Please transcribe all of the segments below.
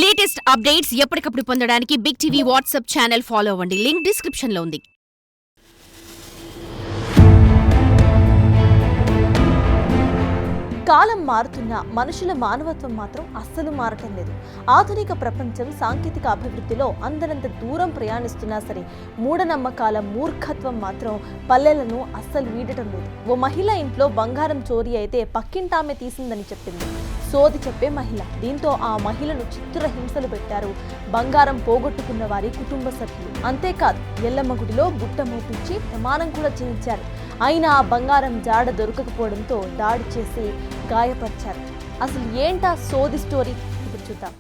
Latest updates ఎప్పటికప్పుడు పొందడానికి big TV WhatsApp channel follow అవ్వండి. లింక్ డిస్క్రిప్షన్ లో ఉంది. కాలం మారుతున్నా మనుషుల మానవత్వం మాత్రం అస్సలు మారటం లేదు. ఆధునిక ప్రపంచం సాంకేతిక అభివృద్ధిలో అందరంత దూరం ప్రయాణిస్తున్నా సరే మూఢనమ్మకాల మూర్ఖత్వం మాత్రం పల్లెలను అస్సలు వీడటం లేదు. ఓ మహిళ ఇంట్లో బంగారం చోరీ అయితే పక్కింటామె తీసిందని చెప్పింది సోది చెప్పే మహిళ. దీంతో ఆ మహిళను చిత్రహింసలు పెట్టారు బంగారం పోగొట్టుకున్న వారి కుటుంబ సభ్యులు. అంతేకాదు ఎల్లమ్మ గుడిలో బుట్ట మోపించి ప్రమాణం కూడా చేయించారు. అయినా ఆ బంగారం జాడ దొరకకపోవడంతో దాడి చేసి గాయపరిచారు. అసలు ఏంటా సోది స్టోరీ ఇప్పుడు చూద్దాం.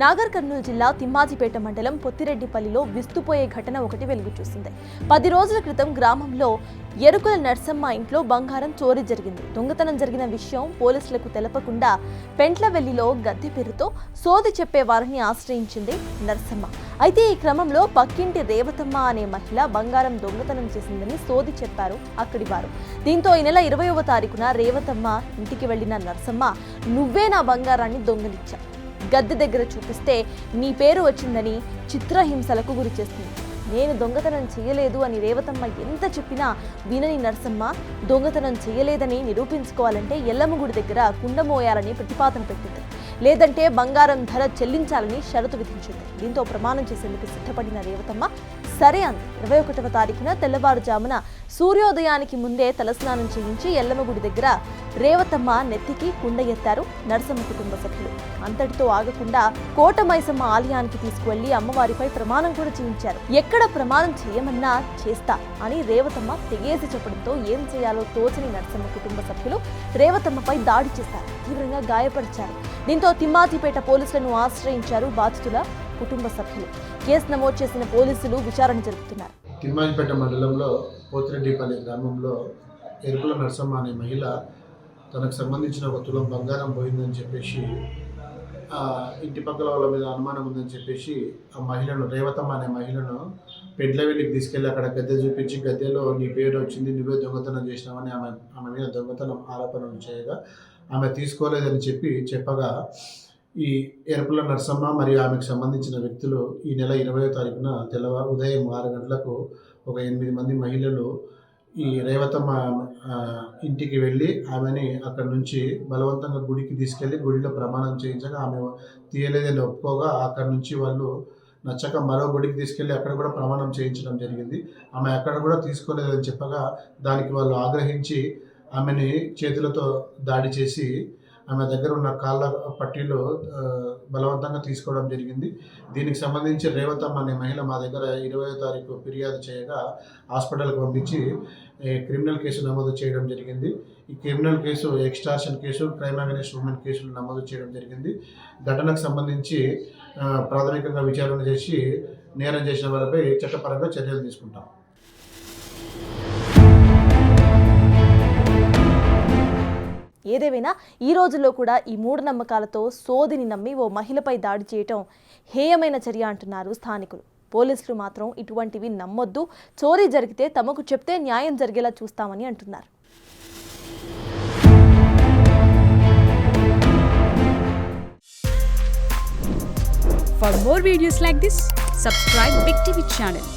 నాగర్ కర్నూలు జిల్లా తిమ్మాజిపేట మండలం పొత్తిరెడ్డిపల్లిలో విస్తుపోయే ఘటన ఒకటి వెలుగు చూసింది. 10 రోజుల క్రితం గ్రామంలో ఎరుకుల నర్సమ్మ ఇంట్లో బంగారం చోరీ జరిగింది. దొంగతనం జరిగిన విషయం పోలీసులకు తెలపకుండా పెంట్లవెల్లిలో గద్దె పేరుతో సోది చెప్పే వారిని ఆశ్రయించింది నర్సమ్మ. అయితే ఈ క్రమంలో పక్కింటి రేవతమ్మ అనే మహిళ బంగారం దొంగతనం చేసిందని సోది చెప్పారు అక్కడి వారు. దీంతో ఈ నెల 20వ తారీఖున రేవతమ్మ ఇంటికి వెళ్లిన నర్సమ్మ, నువ్వే నా బంగారాన్ని దొంగలిచ్చా, గద్దె దగ్గర చూపిస్తే నీ పేరు వచ్చిందని చిత్రహింసలకు గురి చేస్తుంది. నేను దొంగతనం చేయలేదు అని రేవతమ్మ ఎంత చెప్పినా వినని నర్సమ్మ దొంగతనం చేయలేదని నిరూపించుకోవాలంటే ఎల్లమ్మ గుడి దగ్గర కుండమోయాలని ప్రతిపాదన పెట్టింది. లేదంటే బంగారం ధర చెల్లించాలని షరతు విధించింది. దీంతో ప్రమాణం చేసేందుకు సిద్ధపడిన రేవతమ్మ సరే అంది. 21వ తారీఖున తెల్లవారుజామున సూర్యోదయానికి ముందే తలస్నానం చేయించి ఎల్లమ్మ గుడి దగ్గర రేవతమ్మ నెత్తికి కుండ ఎత్తారు నర్సమ్మ కుటుంబ సభ్యులు. అంతటితో ఆగకుండా కోటమైసమ్మ ఆలయానికి తీసుకువెళ్లి అమ్మవారిపై ప్రమాణం కూడా చేయించారు. ఎక్కడ ప్రమాణం చేయమన్నా చేస్తా అని రేవతమ్మ తెగేసి చెప్పడంతో ఏం చేయాలో తోచని నర్సమ్మ కుటుంబ సభ్యులు రేవతమ్మపై దాడి చేశారు, తీవ్రంగా గాయపరిచారు. దీంతో తిమ్మాజిపేట పోలీసులను ఆశ్రయించారు బాధితుల కుటుంబ సభ్యులు. కేసు నమోదు చేసిన పోలీసులు విచారణ జరుపుతున్నారు. తిమ్మాజిపేట మండలంలో పోతిరెడ్డిపల్లి గ్రామంలో ఎరుకుల నర్సమ్మ అనే మహిళ తనకు సంబంధించిన ఒక తులం బంగారం పోయిందని చెప్పేసి ఇంటి పక్కల వాళ్ళ మీద అనుమానం ఉందని చెప్పేసి ఆ మహిళను, రేవతమ్మ అనే మహిళను పెంట్లవెల్లికి తీసుకెళ్ళి అక్కడ గద్దె చూపించి, గద్దెలో నీ పేరు వచ్చింది, నువ్వే దొంగతనం చేసినావని ఆమె మీద దొంగతనం ఆరోపణలు చేయగా ఆమె తీసుకోలేదని చెప్పగా ఈ ఎరుకుల నర్సమ్మ మరియు ఆమెకు సంబంధించిన వ్యక్తులు ఈ నెల 20వ తారీఖున ఉదయం 6 గంటలకు ఒక 8 మంది మహిళలు ఈ రేవతమ్మ ఇంటికి వెళ్ళి ఆమెని అక్కడి నుంచి బలవంతంగా గుడికి తీసుకెళ్ళి గుడిలో ప్రమాణం చేయించగా ఆమె తీయలేదని ఒప్పుకోగా అక్కడి నుంచి వాళ్ళు నచ్చక మరో గుడికి తీసుకెళ్ళి అక్కడ కూడా ప్రమాణం చేయించడం జరిగింది. ఆమె అక్కడ కూడా తీసుకోలేదని చెప్పగా దానికి వాళ్ళు ఆగ్రహించి ఆమెని చేతులతో దాడి చేసి ఆమె దగ్గర ఉన్న కాళ్ళ పట్టీలు బలవంతంగా తీసుకోవడం జరిగింది. దీనికి సంబంధించి రేవతమ్మ అనే మహిళ మా దగ్గర 20వ తారీఖు ఫిర్యాదు చేయగా హాస్పిటల్కి పంపించి క్రిమినల్ కేసు నమోదు చేయడం జరిగింది. ఈ criminal case extortion case, crime against women కేసులు నమోదు చేయడం జరిగింది. ఘటనకు సంబంధించి ప్రాథమికంగా విచారణ చేసి నేరం చేసిన వారిపై చట్టపరంగా చర్యలు తీసుకుంటాం. ఏదేమైనా ఈ రోజుల్లో కూడా ఈ మూఢనమ్మకాలతో సోదిని నమ్మి ఓ మహిళపై దాడి చేయటం హేయమైన చర్య అంటున్నారు స్థానికులు. పోలీసులు మాత్రం ఇటువంటివి నమ్మొద్దు, చోరీ జరిగితే తమకు చెప్తే న్యాయం జరిగేలా చూస్తామని అంటున్నారు. For more videos like this, subscribe Big TV channel.